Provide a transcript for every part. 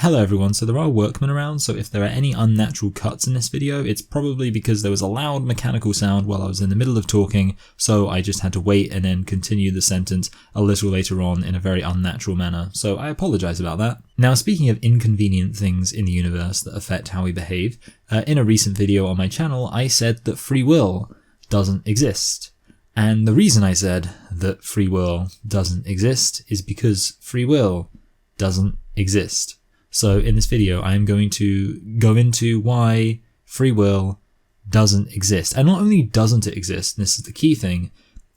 Hello everyone, so there are workmen around, so if there are any unnatural cuts in this video, it's probably because there was a loud mechanical sound while I was in the middle of talking, so I just had to wait and then continue the sentence a little later on in a very unnatural manner, so I apologise about that. Now, speaking of inconvenient things in the universe that affect how we behave, in a recent video on my channel I said that free will doesn't exist. And the reason I said that free will doesn't exist is because free will doesn't exist. So in this video, I'm going to go into why free will doesn't exist. And not only doesn't it exist, and this is the key thing,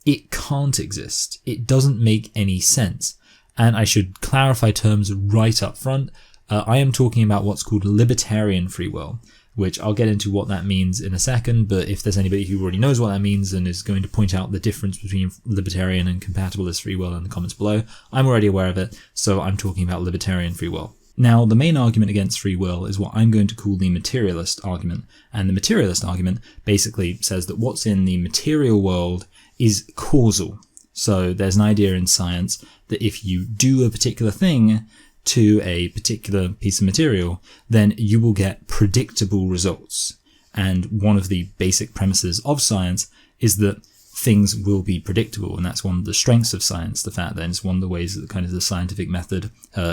it can't exist. It doesn't make any sense. And I should clarify terms right up front. I am talking about what's called libertarian free will, which I'll get into what that means in a second, but if there's anybody who already knows what that means and is going to point out the difference between libertarian and compatibilist free will in the comments below, I'm already aware of it, so I'm talking about libertarian free will. Now, the main argument against free will is what I'm going to call the materialist argument, and the materialist argument basically says that what's in the material world is causal. So there's an idea in science that if you do a particular thing to a particular piece of material, then you will get predictable results. And one of the basic premises of science is that things will be predictable, and that's one of the strengths of science, the fact that it's one of the ways that kind of the scientific method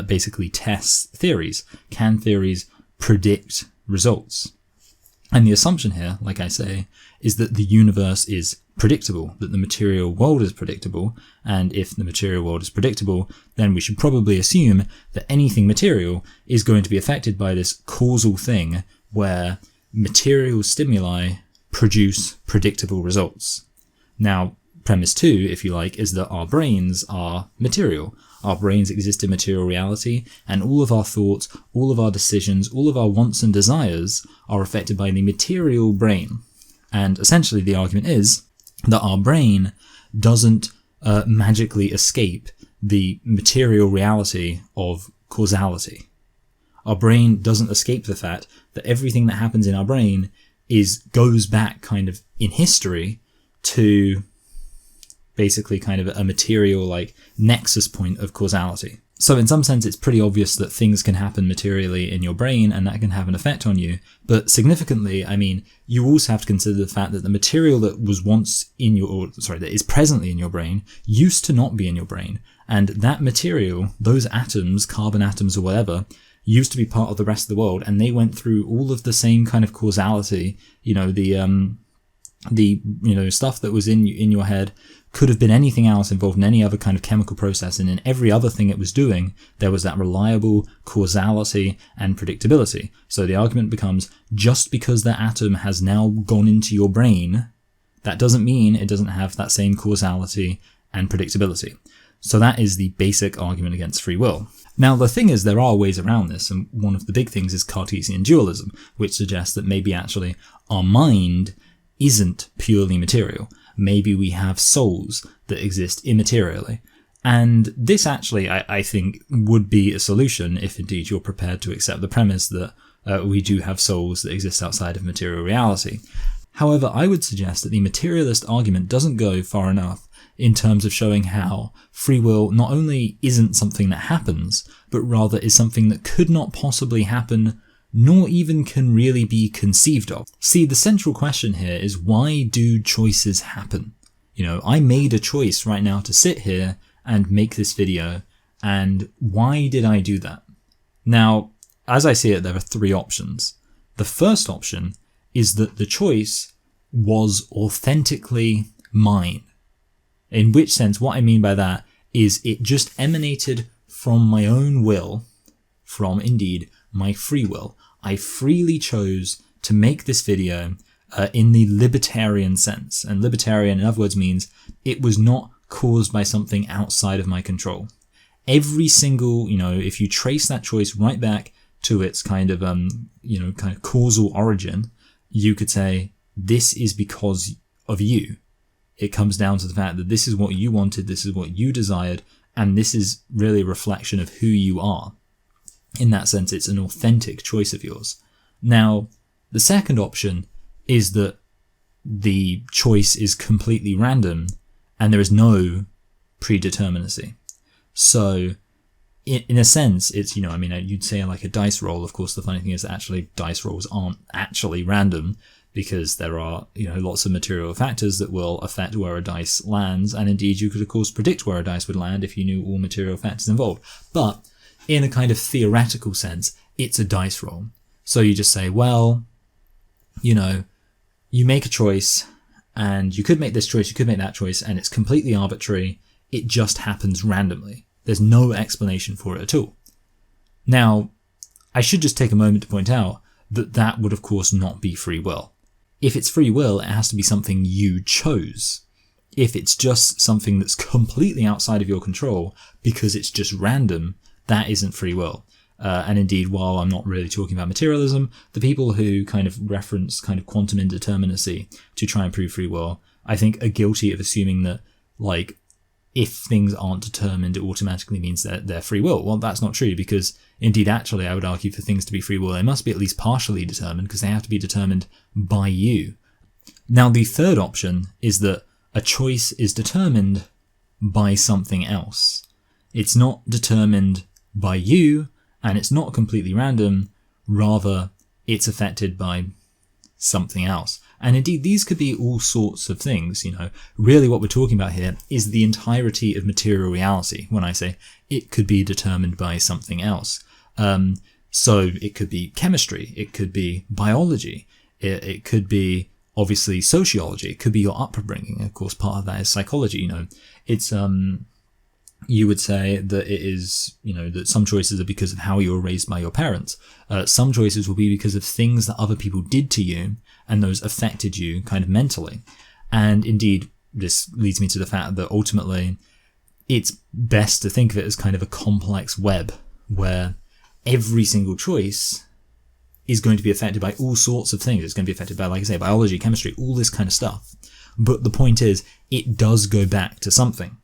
basically tests theories. Can theories predict results? And the assumption here, like I say, is that the universe is predictable, that the material world is predictable, and if the material world is predictable, then we should probably assume that anything material is going to be affected by this causal thing where material stimuli produce predictable results. Now, premise 2, if you like, is that our brains are material. Our brains exist in material reality, and all of our thoughts, all of our decisions, all of our wants and desires are affected by the material brain. And essentially the argument is that our brain doesn't magically escape the material reality of causality. Our brain doesn't escape the fact that everything that happens in our brain goes back kind of in history to basically kind of a material like nexus point of causality. So in some sense it's pretty obvious that things can happen materially in your brain and that can have an effect on you, but significantly, I mean, you also have to consider the fact that the material that was once that is presently in your brain used to not be in your brain, and that material, those atoms, carbon atoms or whatever, used to be part of the rest of the world, and they went through all of the same kind of causality, the stuff that was in your head could have been anything else involved in any other kind of chemical process, and in every other thing it was doing, there was that reliable causality and predictability. So the argument becomes, just because that atom has now gone into your brain, that doesn't mean it doesn't have that same causality and predictability. So that is the basic argument against free will. Now, the thing is, there are ways around this, and one of the big things is Cartesian dualism, which suggests that maybe actually our mind isn't purely material. Maybe we have souls that exist immaterially. And this actually, I think, would be a solution if indeed you're prepared to accept the premise that we do have souls that exist outside of material reality. However, I would suggest that the materialist argument doesn't go far enough in terms of showing how free will not only isn't something that happens, but rather is something that could not possibly happen, nor even can really be conceived of. See, the central question here is, why do choices happen? I made a choice right now to sit here and make this video, and why did I do that? Now, as I see it, there are 3 options. The first option is that the choice was authentically mine. In which sense, what I mean by that is it just emanated from my own will, from indeed my free will. I freely chose to make this video in the libertarian sense. And libertarian, in other words, means it was not caused by something outside of my control. Every single, if you trace that choice right back to its kind of causal origin, you could say, this is because of you. It comes down to the fact that this is what you wanted, this is what you desired, and this is really a reflection of who you are. In that sense, it's an authentic choice of yours. Now, the second option is that the choice is completely random and there is no predeterminacy. So in a sense, it's, you'd say like a dice roll. Of course, the funny thing is that actually dice rolls aren't actually random, because there are, lots of material factors that will affect where a dice lands. And indeed, you could, of course, predict where a dice would land if you knew all material factors involved. But in a kind of theoretical sense, it's a dice roll. So you just say, well, you make a choice, and you could make this choice, you could make that choice, and it's completely arbitrary. It just happens randomly. There's no explanation for it at all. Now, I should just take a moment to point out that that would, of course, not be free will. If it's free will, it has to be something you chose. If it's just something that's completely outside of your control because it's just random, that isn't free will. And indeed, while I'm not really talking about materialism, the people who kind of reference kind of quantum indeterminacy to try and prove free will, I think are guilty of assuming that, like, if things aren't determined, it automatically means that they're free will. Well, that's not true, because indeed, actually, I would argue for things to be free will, they must be at least partially determined, because they have to be determined by you. Now, the third option is that a choice is determined by something else. It's not determined by you, and it's not completely random. Rather, it's affected by something else. And indeed, these could be all sorts of things. Really what we're talking about here is the entirety of material reality. When I say it could be determined by something else. So it could be chemistry, it could be biology, it could be obviously sociology, it could be your upbringing. Of course, part of that is psychology. It's you would say that it is, that some choices are because of how you were raised by your parents. Some choices will be because of things that other people did to you, and those affected you kind of mentally. And indeed, this leads me to the fact that ultimately it's best to think of it as kind of a complex web where every single choice is going to be affected by all sorts of things. It's going to be affected by, like I say, biology, chemistry, all this kind of stuff. But the point is, it does go back to something.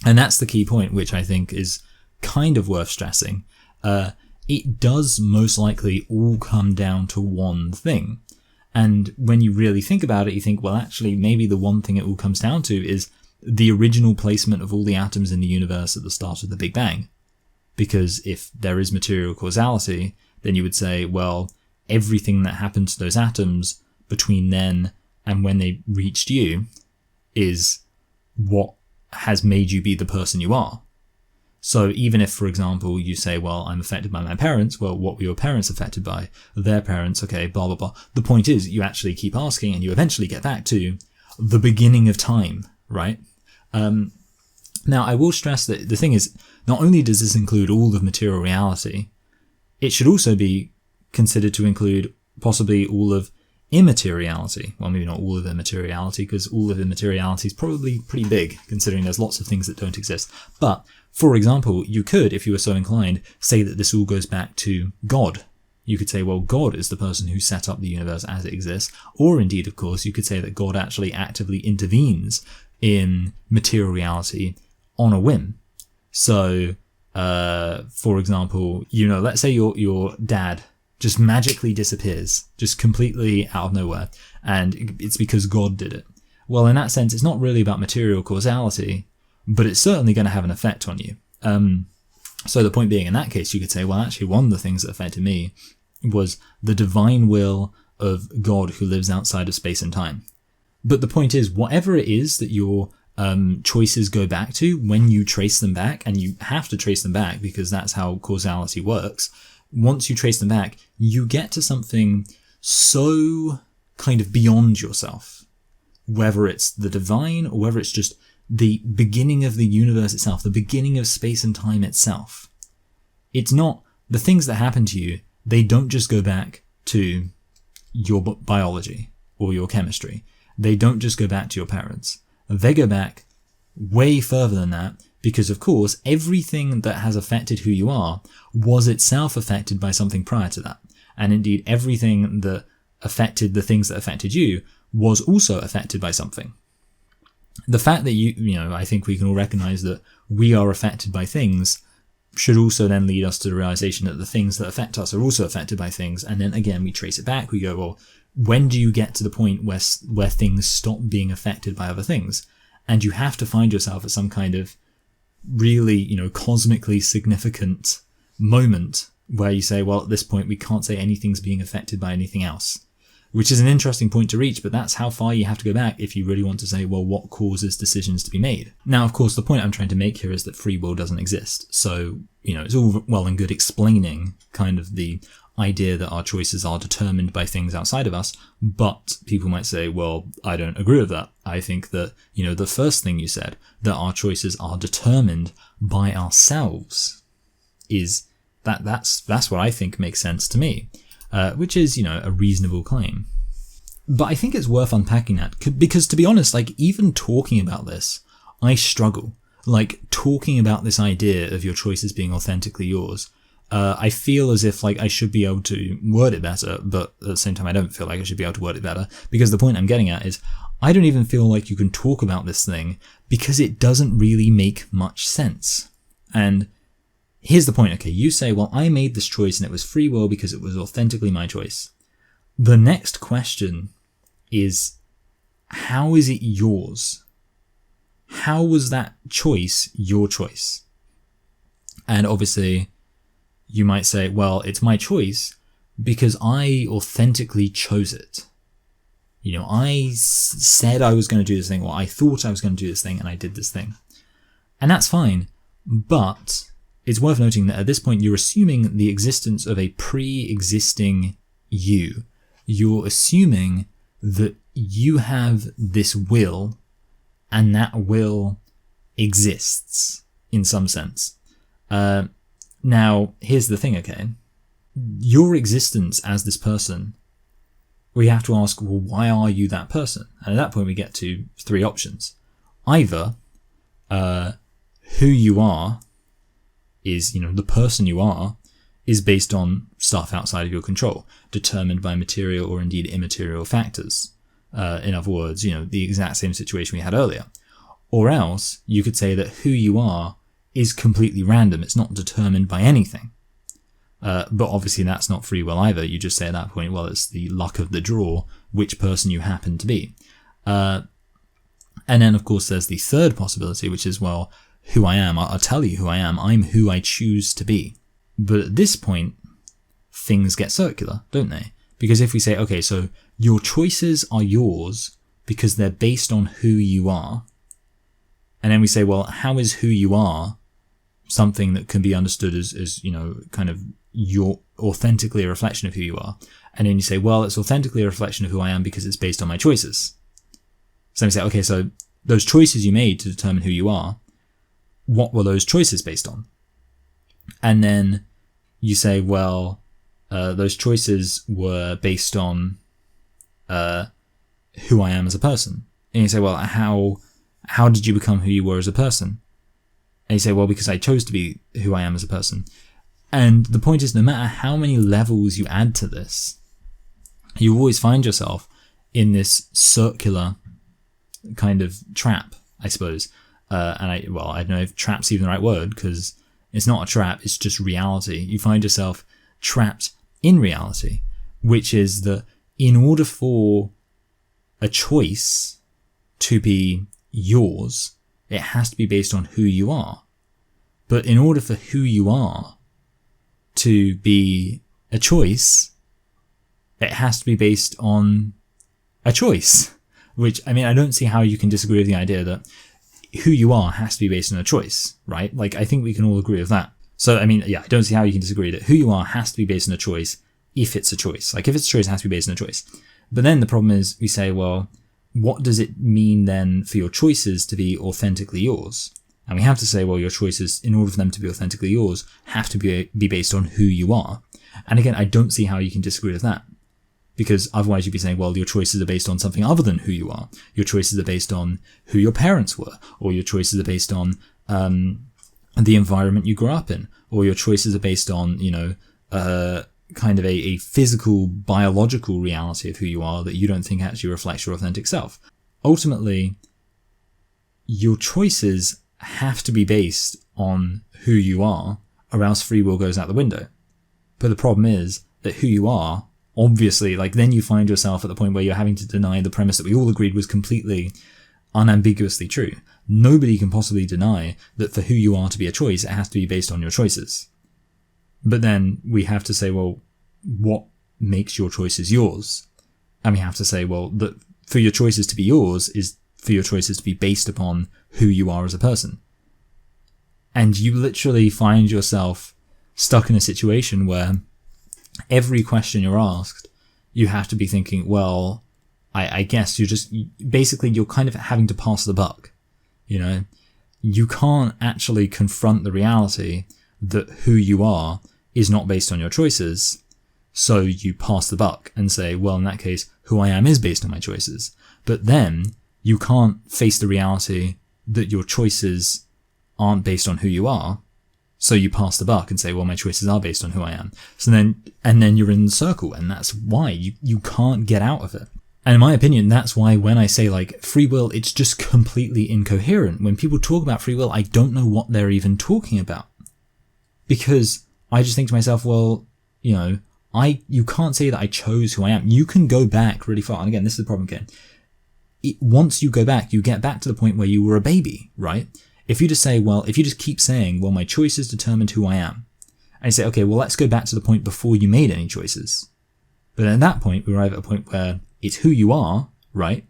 And that's the key point, which I think is kind of worth stressing. It does most likely all come down to one thing. And when you really think about it, you think, well, actually, maybe the one thing it all comes down to is the original placement of all the atoms in the universe at the start of the Big Bang. Because if there is material causality, then you would say, well, everything that happened to those atoms between then and when they reached you is what has made you be the person you are. So even if, for example, you say, well, I'm affected by my parents, well, what were your parents affected by? Their parents, okay, blah, blah, blah. The point is, you actually keep asking and you eventually get back to the beginning of time, right? Now, I will stress that the thing is, not only does this include all of material reality, it should also be considered to include possibly all of immateriality. Well, maybe not all of immateriality, because all of immateriality is probably pretty big, considering there's lots of things that don't exist. But, for example, you could, if you were so inclined, say that this all goes back to God. You could say, well, God is the person who set up the universe as it exists. Or indeed, of course, you could say that God actually actively intervenes in material reality on a whim. So, for example, let's say your dad just magically disappears, just completely out of nowhere, and it's because God did it. Well, in that sense, it's not really about material causality, but it's certainly going to have an effect on you. So the point being, in that case, you could say, well, actually, one of the things that affected me was the divine will of God who lives outside of space and time. But the point is, whatever it is that your choices go back to, when you trace them back, and you have to trace them back because that's how causality works, once you trace them back, you get to something so kind of beyond yourself. Whether it's the divine or whether it's just the beginning of the universe itself, the beginning of space and time itself. It's not the things that happen to you, they don't just go back to your biology or your chemistry. They don't just go back to your parents. They go back way further than that, because of course everything that has affected who you are was itself affected by something prior to that. And indeed everything that affected the things that affected you was also affected by something. The fact that I think we can all recognize that we are affected by things should also then lead us to the realization that the things that affect us are also affected by things. And then again, we trace it back. We go, well, when do you get to the point where things stop being affected by other things? And you have to find yourself at some kind of really, cosmically significant moment where you say, well, at this point we can't say anything's being affected by anything else, which is an interesting point to reach, but that's how far you have to go back if you really want to say, well, what causes decisions to be made? Now, of course, the point I'm trying to make here is that free will doesn't exist. So, it's all well and good explaining kind of the idea that our choices are determined by things outside of us, but people might say, well, I don't agree with that. I think that, the first thing you said, that our choices are determined by ourselves, is that's what I think makes sense to me. Which is, a reasonable claim. But I think it's worth unpacking that, because to be honest, even talking about this, I struggle. Talking about this idea of your choices being authentically yours, I feel as if I should be able to word it better, but at the same time I don't feel like I should be able to word it better, because the point I'm getting at is I don't even feel like you can talk about this thing because it doesn't really make much sense. And here's the point, okay, you say, well, I made this choice and it was free will because it was authentically my choice. The next question is, how is it yours? How was that choice your choice? And obviously, you might say, well, it's my choice because I authentically chose it. I said I was going to do this thing, or I thought I was going to do this thing, and I did this thing. And that's fine, but it's worth noting that at this point you're assuming the existence of a pre-existing you. You're assuming that you have this will, and that will exists in some sense. Now, here's the thing, okay? Your existence as this person, we have to ask, well, why are you that person? And at that point we get to three options. Either who you are is, the person you are, is based on stuff outside of your control, determined by material or indeed immaterial factors. In other words, the exact same situation we had earlier. Or else, you could say that who you are is completely random. It's not determined by anything. But obviously that's not free will either. You just say at that point, well, it's the luck of the draw, which person you happen to be. And then, of course, there's the third possibility, which is, well, who I am. I'll tell you who I am. I'm who I choose to be. But at this point, things get circular, don't they? Because if we say, okay, so your choices are yours because they're based on who you are. And then we say, well, how is who you are something that can be understood as kind of your authentically a reflection of who you are? And then you say, well, it's authentically a reflection of who I am because it's based on my choices. So we say, okay, so those choices you made to determine who you are, what were those choices based on? And then you say, well, those choices were based on who I am as a person. And you say, well, how did you become who you were as a person? And you say, well, because I chose to be who I am as a person. And the point is, no matter how many levels you add to this, you always find yourself in this circular kind of trap, I suppose. And I don't know if trap's even the right word, because it's not a trap, it's just reality. You find yourself trapped in reality, which is that in order for a choice to be yours, it has to be based on who you are. But in order for who you are to be a choice, it has to be based on a choice. Which, I don't see how you can disagree with the idea that who you are has to be based on a choice, right? I think we can all agree with that. So, I don't see how you can disagree that who you are has to be based on a choice if it's a choice. If it's a choice, it has to be based on a choice. But then the problem is, we say, well, what does it mean then for your choices to be authentically yours? And we have to say, well, your choices, in order for them to be authentically yours, have to be based on who you are. And again, I don't see how you can disagree with that. Because otherwise you'd be saying, well, your choices are based on something other than who you are. Your choices are based on who your parents were, or your choices are based on the environment you grew up in, or your choices are based on, kind of a physical, biological reality of who you are that you don't think actually reflects your authentic self. Ultimately, your choices have to be based on who you are, or else free will goes out the window. But the problem is that who you are, obviously, then you find yourself at the point where you're having to deny the premise that we all agreed was completely unambiguously true. Nobody can possibly deny that for who you are to be a choice, it has to be based on your choices. But then we have to say, well, what makes your choices yours? And we have to say, well, that for your choices to be yours is for your choices to be based upon who you are as a person. And you literally find yourself stuck in a situation where every question you're asked, you have to be thinking, well, I guess you're kind of having to pass the buck. You know, you can't actually confront the reality that who you are is not based on your choices. So you pass the buck and say, well, in that case, who I am is based on my choices. But then you can't face the reality that your choices aren't based on who you are. So you pass the buck and say, well, my choices are based on who I am. So then you're in the circle, and that's why you can't get out of it. And in my opinion, that's why when I say like free will, it's just completely incoherent. When people talk about free will, I don't know what they're even talking about. Because I just think to myself, well, you know, you can't say that I chose who I am. You can go back really far. And again, this is the problem again. Once you go back, you get back to the point where you were a baby, right? If you just keep saying, well, my choices determined who I am. And you say, okay, well, let's go back to the point before you made any choices. But at that point, we arrive at a point where it's who you are, right?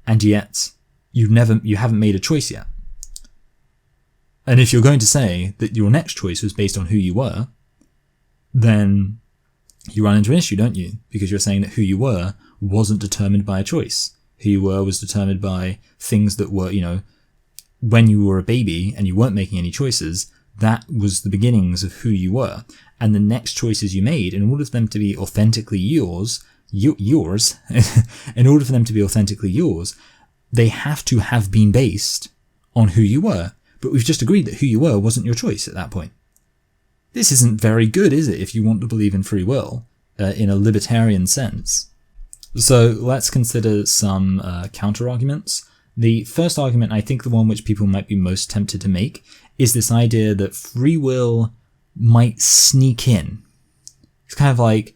And yet you haven't made a choice yet. And if you're going to say that your next choice was based on who you were, then you run into an issue, don't you? Because you're saying that who you were wasn't determined by a choice. Who you were was determined by things that were, you know, when you were a baby and you weren't making any choices, that was the beginnings of who you were. And the next choices you made, in order for them to be authentically yours, in order for them to be authentically yours, they have to have been based on who you were. But we've just agreed that who you were wasn't your choice at that point. This isn't very good, is it, if you want to believe in free will in a libertarian sense? So let's consider some counter-arguments. The first argument, I think the one which people might be most tempted to make, is this idea that free will might sneak in. It's kind of like,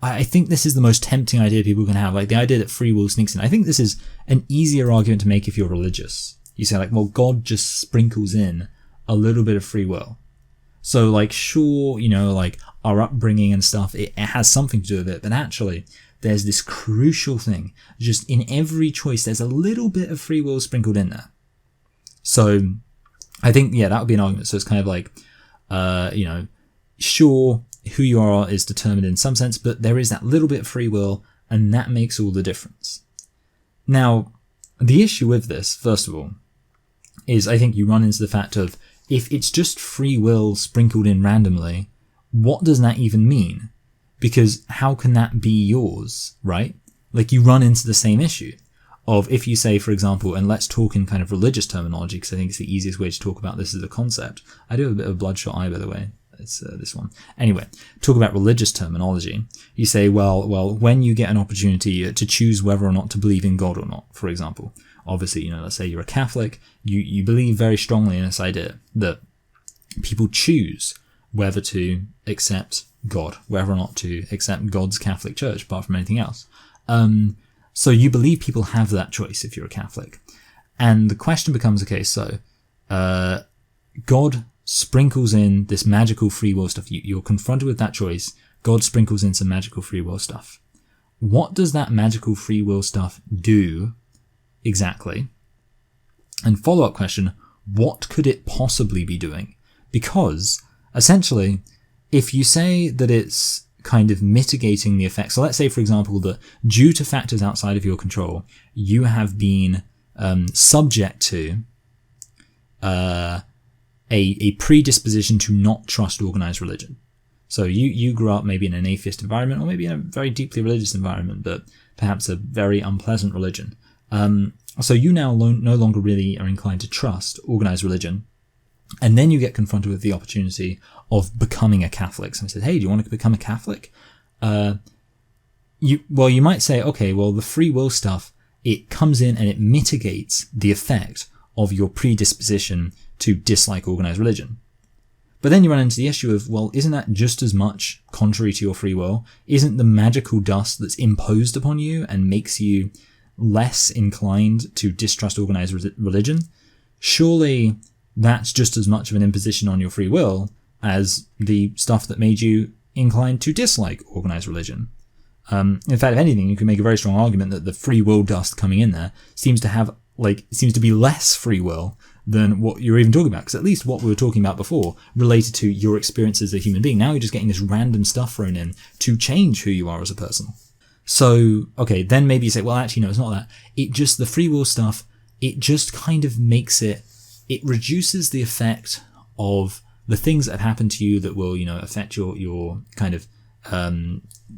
I think this is the most tempting idea people can have, like the idea that free will sneaks in. I think this is an easier argument to make if you're religious. You say like, well, God just sprinkles in a little bit of free will. So like, sure, you know, like our upbringing and stuff, it has something to do with it, but actually there's this crucial thing. Just in every choice, there's a little bit of free will sprinkled in there. So I think, yeah, that would be an argument. So it's kind of like, you know, sure, who you are is determined in some sense, but there is that little bit of free will, and that makes all the difference. Now, the issue with this, first of all, is I think you run into the fact of, if it's just free will sprinkled in randomly, what does that even mean? Because how can that be yours, right? Like, you run into the same issue of, if you say, for example, and let's talk in kind of religious terminology, because I think it's the easiest way to talk about this as a concept. I do have a bit of a bloodshot eye, by the way. It's this one. Anyway, talk about religious terminology. You say, well, when you get an opportunity to choose whether or not to believe in God or not, for example, obviously, you know, let's say you're a Catholic, you believe very strongly in this idea that people choose whether to accept God, whether or not to accept God's Catholic Church, apart from anything else. So you believe people have that choice if you're a Catholic. And the question becomes, okay, so God sprinkles in this magical free will stuff. You're confronted with that choice. God sprinkles in some magical free will stuff. What does that magical free will stuff do exactly? And follow-up question, what could it possibly be doing? Because essentially, if you say that it's kind of mitigating the effects, so let's say, for example, that due to factors outside of your control, you have been subject to a predisposition to not trust organized religion. So you grew up maybe in an atheist environment, or maybe in a very deeply religious environment, but perhaps a very unpleasant religion. So you now no longer really are inclined to trust organized religion. And then you get confronted with the opportunity of becoming a Catholic. Someone says, hey, do you want to become a Catholic? You might say, okay, well, the free will stuff, it comes in and it mitigates the effect of your predisposition to dislike organized religion. But then you run into the issue of, well, isn't that just as much contrary to your free will? Isn't the magical dust that's imposed upon you and makes you less inclined to distrust organized religion, surely that's just as much of an imposition on your free will as the stuff that made you inclined to dislike organized religion. In fact, if anything, you can make a very strong argument that the free will dust coming in there seems to be less free will than what you're even talking about. Because at least what we were talking about before related to your experience as a human being. Now you're just getting this random stuff thrown in to change who you are as a person. So, okay, then maybe you say, well, actually, no, it's not that. The free will stuff, it just kind of makes it reduces the effect of the things that have happened to you that will, affect your kind of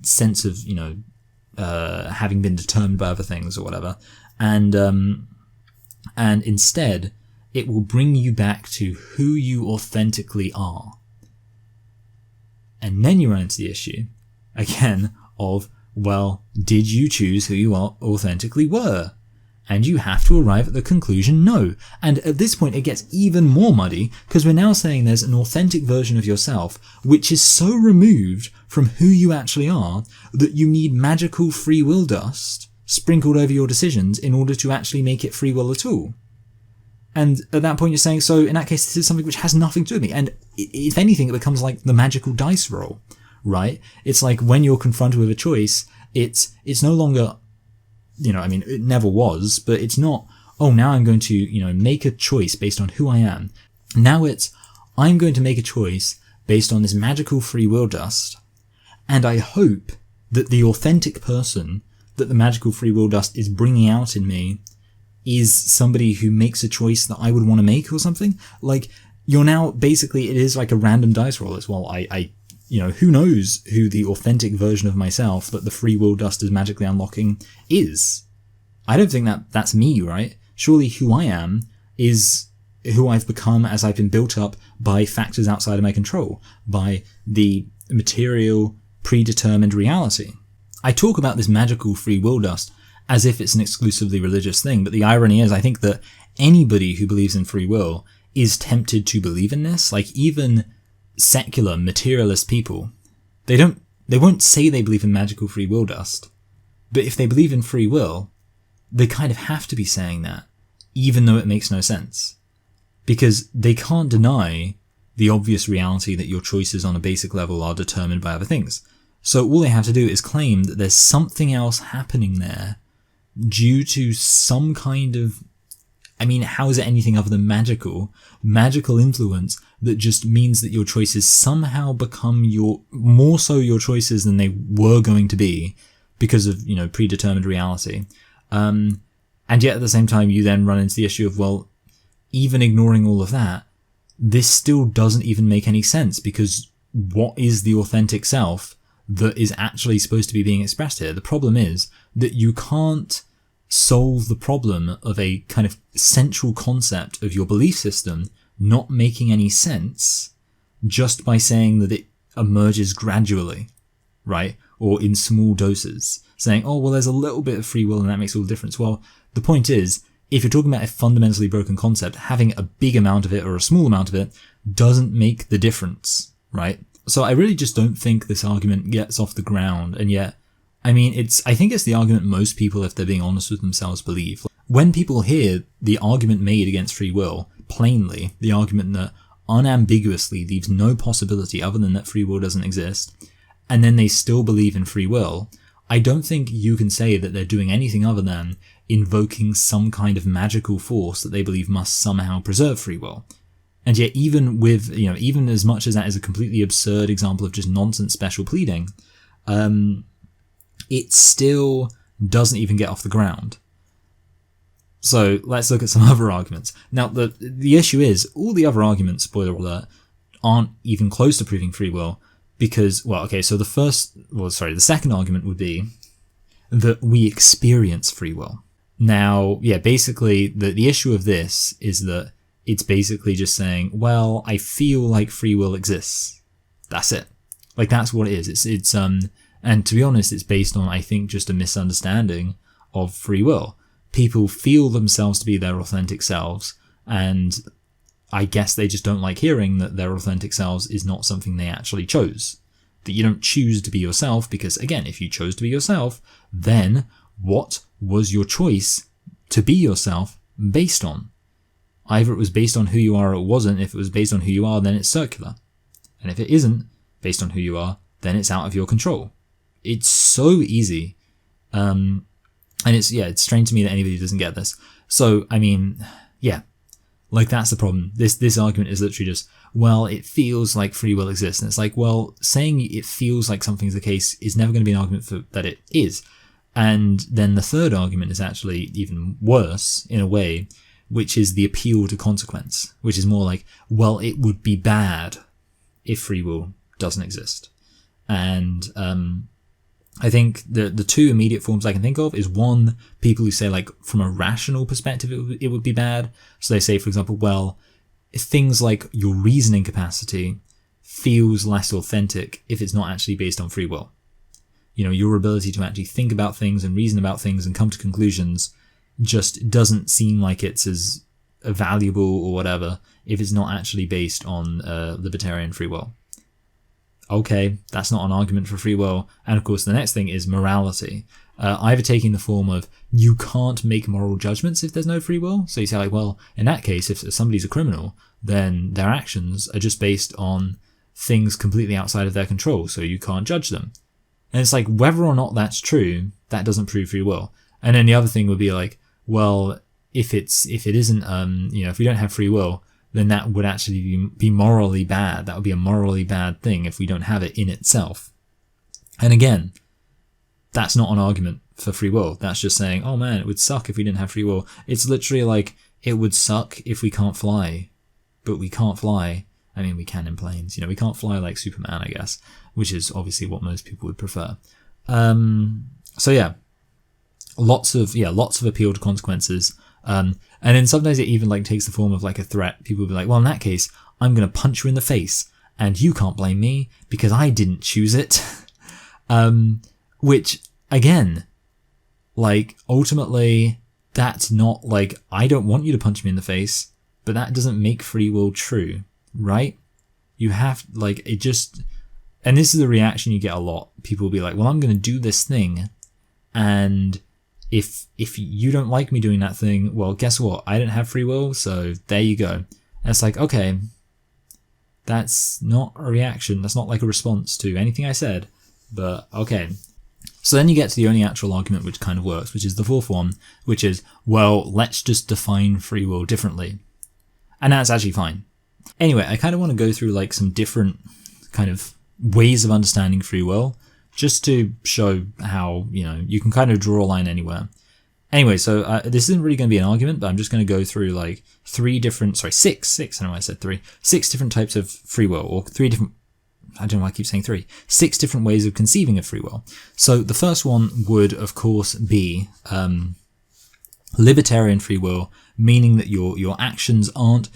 sense of, having been determined by other things or whatever. And instead, it will bring you back to who you authentically are. And then you run into the issue, again, of, well, did you choose who you authentically were? And you have to arrive at the conclusion, no. And at this point, it gets even more muddy, because we're now saying there's an authentic version of yourself, which is so removed from who you actually are, that you need magical free will dust sprinkled over your decisions in order to actually make it free will at all. And at that point, you're saying, so in that case, this is something which has nothing to do with me. And if anything, it becomes like the magical dice roll, right? It's like when you're confronted with a choice, it's no longer, it never was, but it's not, oh, now I'm going to, make a choice based on who I am. Now it's, I'm going to make a choice based on this magical free will dust, and I hope that the authentic person that the magical free will dust is bringing out in me is somebody who makes a choice that I would want to make or something. Like, you're now, basically, it is like a random dice roll as well. Who knows who the authentic version of myself that the free will dust is magically unlocking is? I don't think that's me, right? Surely who I am is who I've become as I've been built up by factors outside of my control, by the material, predetermined reality. I talk about this magical free will dust as if it's an exclusively religious thing, but the irony is I think that anybody who believes in free will is tempted to believe in this. Like, even secular materialist people, they won't say they believe in magical free will dust, but if they believe in free will, they kind of have to be saying that, even though it makes no sense, because they can't deny the obvious reality that your choices on a basic level are determined by other things. So all they have to do is claim that there's something else happening there due to some kind of, how is it anything other than magical influence that just means that your choices somehow become more so your choices than they were going to be because of, predetermined reality. And yet at the same time, you then run into the issue of, well, even ignoring all of that, this still doesn't even make any sense, because what is the authentic self that is actually supposed to be being expressed here? The problem is that you can't solve the problem of a kind of central concept of your belief system not making any sense just by saying that it emerges gradually, right? Or in small doses, saying, oh, well, there's a little bit of free will and that makes all the difference. Well, the point is, if you're talking about a fundamentally broken concept, having a big amount of it or a small amount of it doesn't make the difference, right? So I really just don't think this argument gets off the ground, and yet, I think it's the argument most people, if they're being honest with themselves, believe. When people hear the argument made against free will, plainly, the argument that unambiguously leaves no possibility other than that free will doesn't exist, and then they still believe in free will, I don't think you can say that they're doing anything other than invoking some kind of magical force that they believe must somehow preserve free will. And yet, even with, even as much as that is a completely absurd example of just nonsense special pleading, it still doesn't even get off the ground. So let's look at some other arguments. Now, the issue is, all the other arguments, spoiler alert, aren't even close to proving free will, because, so the second argument would be that we experience free will. Now, basically, the issue of this is that it's basically just saying, well, I feel like free will exists. That's it. Like, that's what it is. It's and to be honest, it's based on, I think, just a misunderstanding of free will. People feel themselves to be their authentic selves, and I guess they just don't like hearing that their authentic selves is not something they actually chose. That you don't choose to be yourself, because, again, if you chose to be yourself, then what was your choice to be yourself based on? Either it was based on who you are or it wasn't. If it was based on who you are, then it's circular. And if it isn't based on who you are, then it's out of your control. It's so easy. And it's strange to me that anybody doesn't get this. So, I mean, yeah, like that's the problem. This argument is literally just, well, it feels like free will exists. And it's like, well, saying it feels like something's the case is never going to be an argument for that it is. And then the third argument is actually even worse in a way, which is the appeal to consequence, which is more like, well, it would be bad if free will doesn't exist. And I think the two immediate forms I can think of is one, people who say like from a rational perspective it would be bad. So they say, for example, well, things like your reasoning capacity feels less authentic if it's not actually based on free will. You know, your ability to actually think about things and reason about things and come to conclusions just doesn't seem like it's as valuable or whatever if it's not actually based on libertarian free will. Okay, that's not an argument for free will. And of course, the next thing is morality. Either taking the form of you can't make moral judgments if there's no free will. So you say like, well, in that case, if somebody's a criminal, then their actions are just based on things completely outside of their control, so you can't judge them. And it's like, whether or not that's true, that doesn't prove free will. And then the other thing would be like, well, if it isn't, if we don't have free will, then that would actually be morally bad. That would be a morally bad thing if we don't have it in itself. And again, that's not an argument for free will. That's just saying, oh man, it would suck if we didn't have free will. It's literally like, it would suck if we can't fly, but we can't fly. I mean, we can in planes. We can't fly like Superman, I guess, which is obviously what most people would prefer. So yeah, lots of appeal to consequences. And then sometimes it even like takes the form of like a threat. People will be like, well, in that case, I'm going to punch you in the face and you can't blame me because I didn't choose it. Which again, like ultimately that's not like, I don't want you to punch me in the face, but that doesn't make free will true, right? You have like, it just, and this is a reaction you get a lot. People will be like, well, I'm going to do this thing. And if you don't like me doing that thing, well, guess what? I didn't have free will, so there you go. And it's like, okay, that's not a reaction. That's not like a response to anything I said, but okay. So then you get to the only actual argument which kind of works, which is the fourth one, which is, well, let's just define free will differently. And that's actually fine. Anyway, I kind of want to go through like some different kind of ways of understanding free will, just to show how, you can kind of draw a line anywhere. Anyway, so this isn't really going to be an argument, but I'm just going to go through like six, I don't know why I said three, 6 different types of free will, or 3 different, I don't know why I keep saying 3, 6 different ways of conceiving of free will. So the first one would, of course, be libertarian free will, meaning that your actions aren't,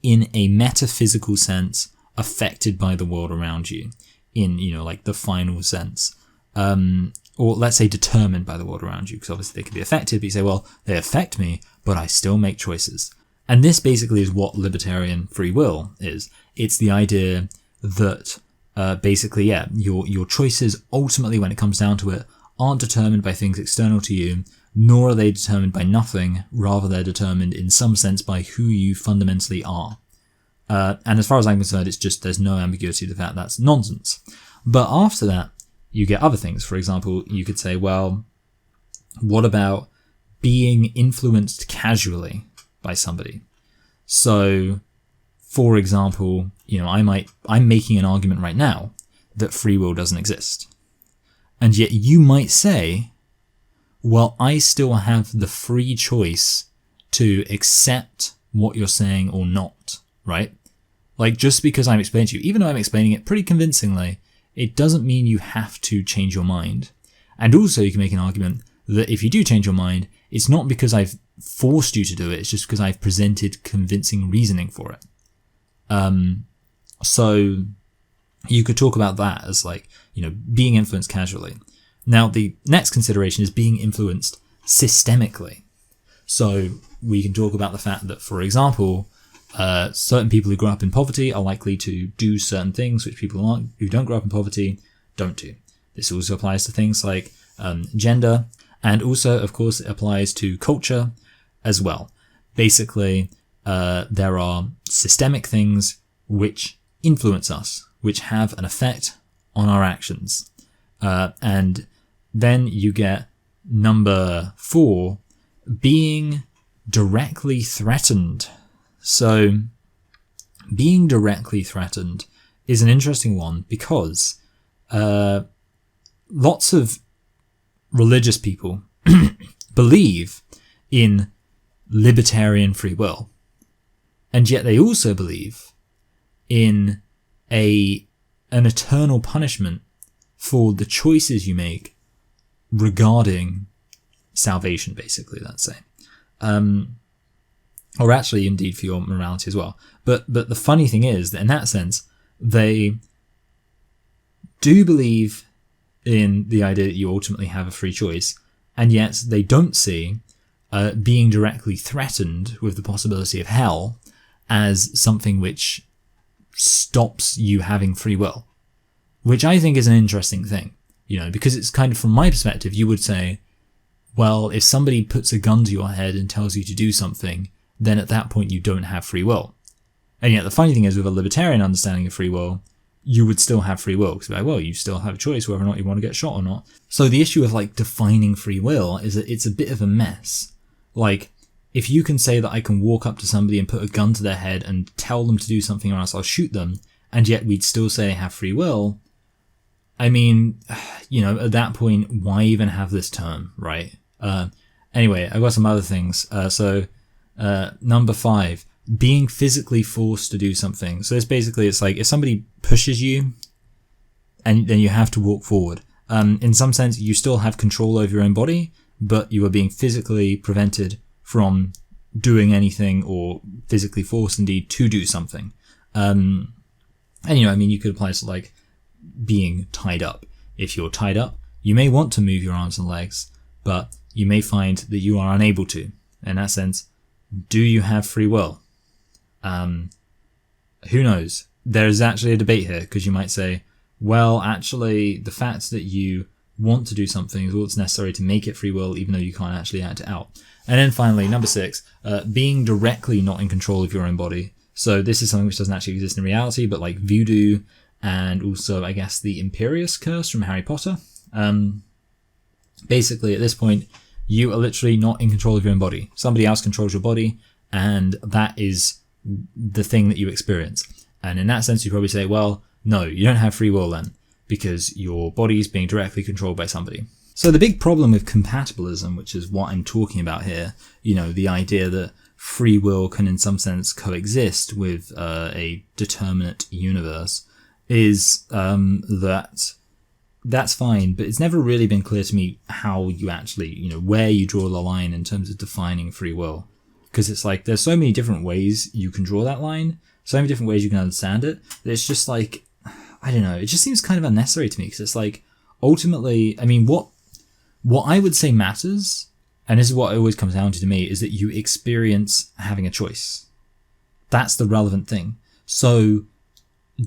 in a metaphysical sense, affected by the world around you. In, like the final sense, or let's say determined by the world around you, because obviously they can be affected, but you say, well, they affect me, but I still make choices. And this basically is what libertarian free will is. It's the idea that basically, yeah, your choices ultimately, when it comes down to it, aren't determined by things external to you, nor are they determined by nothing, rather they're determined in some sense by who you fundamentally are. And as far as I'm concerned, it's just, there's no ambiguity to that. That's nonsense. But after that, you get other things. For example, you could say, well, what about being influenced casually by somebody? So, for example, I'm making an argument right now that free will doesn't exist. And yet you might say, well, I still have the free choice to accept what you're saying or not. Right? Like, just because I'm explaining to you, even though I'm explaining it pretty convincingly, it doesn't mean you have to change your mind. And also you can make an argument that if you do change your mind, it's not because I've forced you to do it, it's just because I've presented convincing reasoning for it. So you could talk about that as like, being influenced casually. Now, the next consideration is being influenced systemically. So we can talk about the fact that, for example, certain people who grow up in poverty are likely to do certain things which people who don't grow up in poverty don't do. This also applies to things like gender. And also, of course, it applies to culture as well. Basically, there are systemic things which influence us, which have an effect on our actions. And then you get number 4, being directly threatened. So being directly threatened is an interesting one because lots of religious people believe in libertarian free will, and yet they also believe in an eternal punishment for the choices you make regarding salvation, basically, let's say. Or actually, indeed, for your morality as well. But the funny thing is that in that sense, they do believe in the idea that you ultimately have a free choice, and yet they don't see being directly threatened with the possibility of hell as something which stops you having free will, which I think is an interesting thing, because it's kind of, from my perspective, you would say, well, if somebody puts a gun to your head and tells you to do something, then at that point you don't have free will. And yet the funny thing is, with a libertarian understanding of free will, you would still have free will, because well, you still have a choice whether or not you want to get shot or not. So the issue of defining free will is that it's a bit of a mess. If you can say that I can walk up to somebody and put a gun to their head and tell them to do something or else I'll shoot them, and yet we'd still say they have free will, I mean, at that point, why even have this term, right? Anyway, I've got some other things. Number 5, being physically forced to do something. So it's basically, it's like if somebody pushes you and then you have to walk forward. In some sense, you still have control over your own body, but you are being physically prevented from doing anything, or physically forced indeed to do something. And you could apply to being tied up. If you're tied up, you may want to move your arms and legs, but you may find that you are unable to. In that sense, do you have free will? Who knows? There's actually a debate here, because you might say, well, actually, the fact that you want to do something is all that's necessary to make it free will, even though you can't actually act it out. And then finally, number 6, being directly not in control of your own body. So this is something which doesn't actually exist in reality, but like voodoo, and also, I guess, the Imperius curse from Harry Potter. Basically, at this point, you are literally not in control of your own body. Somebody else controls your body, and that is the thing that you experience. And in that sense, you probably say, well, no, you don't have free will then, because your body is being directly controlled by somebody. So the big problem with compatibilism, which is what I'm talking about here, the idea that free will can in some sense coexist with a determinate universe, is that's fine, but it's never really been clear to me how you actually, where you draw the line in terms of defining free will. Because it's there's so many different ways you can draw that line, so many different ways you can understand it, that it's just I don't know, it just seems kind of unnecessary to me, because it's ultimately, I mean, what I would say matters, and this is what it always comes down to me, is that you experience having a choice. That's the relevant thing. So,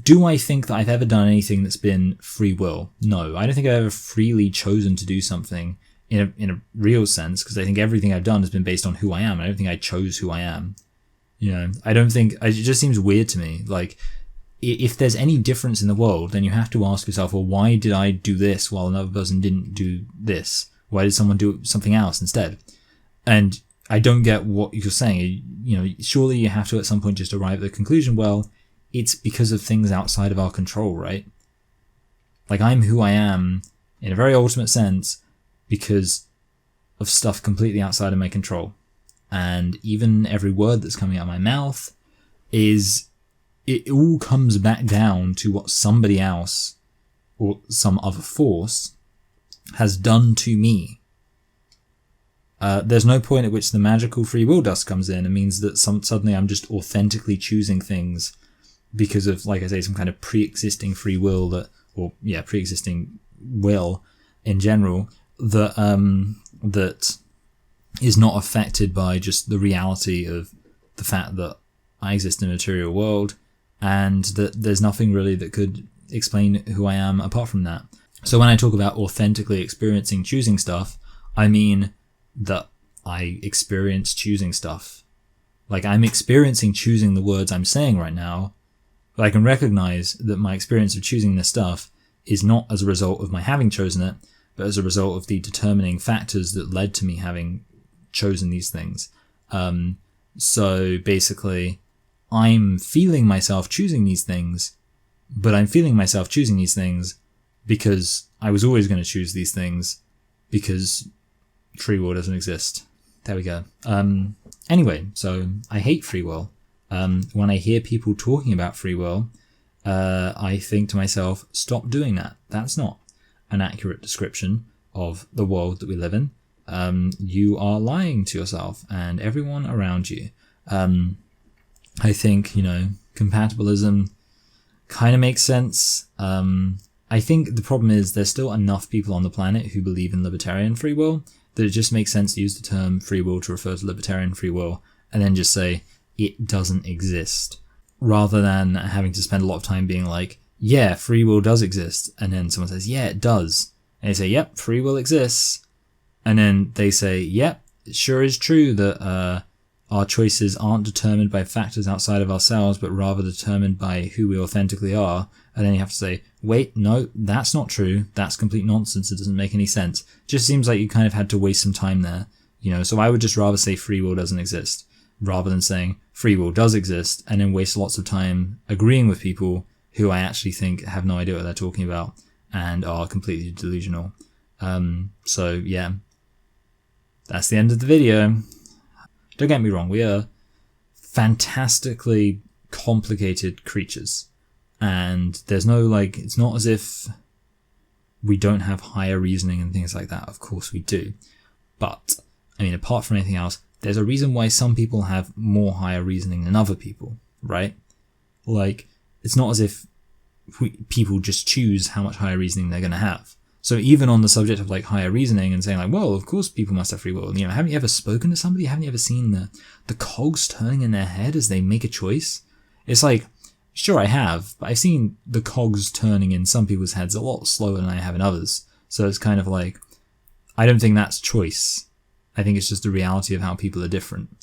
do I think that I've ever done anything that's been free will? No, I don't think I've ever freely chosen to do something in a real sense, because I think everything I've done has been based on who I am. I don't think I chose who I am. I don't think, it just seems weird to me. If there's any difference in the world, then you have to ask yourself, well, why did I do this while another person didn't do this? Why did someone do something else instead? And I don't get what you're saying. Surely you have to at some point just arrive at the conclusion, well, it's because of things outside of our control, right? I'm who I am in a very ultimate sense because of stuff completely outside of my control. And even every word that's coming out of my mouth it all comes back down to what somebody else or some other force has done to me. There's no point at which the magical free will dust comes in and means that suddenly I'm just authentically choosing things because of, like I say, some kind of pre-existing free will pre-existing will in general that is not affected by just the reality of the fact that I exist in a material world, and that there's nothing really that could explain who I am apart from that. So when I talk about authentically experiencing choosing stuff, I mean that I experience choosing stuff. Like, I'm experiencing choosing the words I'm saying right now, but I can recognize that my experience of choosing this stuff is not as a result of my having chosen it, but as a result of the determining factors that led to me having chosen these things. So basically, I'm feeling myself choosing these things, but I'm feeling myself choosing these things because I was always going to choose these things because free will doesn't exist. There we go. Anyway, so I hate free will. When I hear people talking about free will, I think to myself, stop doing that. That's not an accurate description of the world that we live in. You are lying to yourself and everyone around you. I think, compatibilism kind of makes sense. I think the problem is there's still enough people on the planet who believe in libertarian free will that it just makes sense to use the term free will to refer to libertarian free will and then just say it doesn't exist, rather than having to spend a lot of time being like, yeah, free will does exist. And then someone says, yeah, it does. And they say, yep, free will exists. And then they say, yep, it sure is true that our choices aren't determined by factors outside of ourselves, but rather determined by who we authentically are. And then you have to say, wait, no, that's not true. That's complete nonsense. It doesn't make any sense. Just seems like you kind of had to waste some time there. So I would just rather say free will doesn't exist, rather than saying free will does exist and then waste lots of time agreeing with people who I actually think have no idea what they're talking about and are completely delusional. So yeah, that's the end of the video. Don't get me wrong, we are fantastically complicated creatures. And there's no, it's not as if we don't have higher reasoning and things like that. Of course we do. But, apart from anything else, there's a reason why some people have more higher reasoning than other people, right? It's not as if people just choose how much higher reasoning they're going to have. So even on the subject of higher reasoning and saying well, of course people must have free will. Haven't you ever spoken to somebody? Haven't you ever seen the cogs turning in their head as they make a choice? It's sure I have, but I've seen the cogs turning in some people's heads a lot slower than I have in others. So it's kind of I don't think that's choice. I think it's just the reality of how people are different.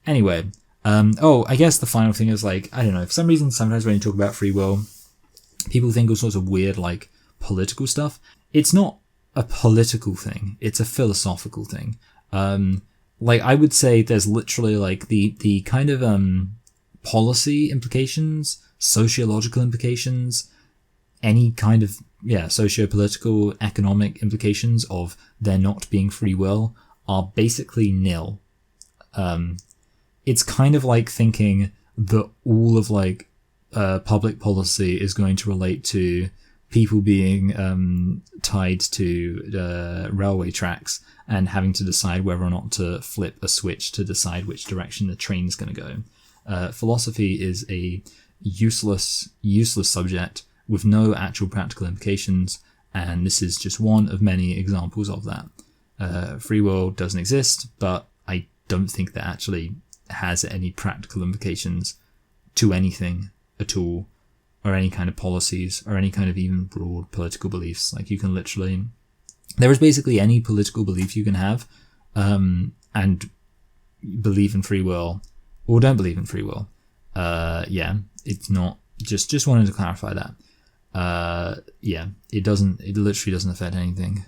Anyway, I guess the final thing is I don't know, for some reason sometimes when you talk about free will, people think all sorts of weird political stuff. It's not a political thing, it's a philosophical thing. I would say there's literally the kind of policy implications, sociological implications, any kind of socio-political, economic implications of there not being free will are basically nil. It's kind of like thinking that all of public policy is going to relate to people being tied to railway tracks and having to decide whether or not to flip a switch to decide which direction the train's going to go. Philosophy is a useless subject with no actual practical implications, and this is just one of many examples of that. Free will doesn't exist, but I don't think that actually has any practical implications to anything at all, or any kind of policies, or any kind of even broad political beliefs. You can literally... There is basically any political belief you can have, and believe in free will, or don't believe in free will. It's not... Just wanted to clarify that. It literally doesn't affect anything.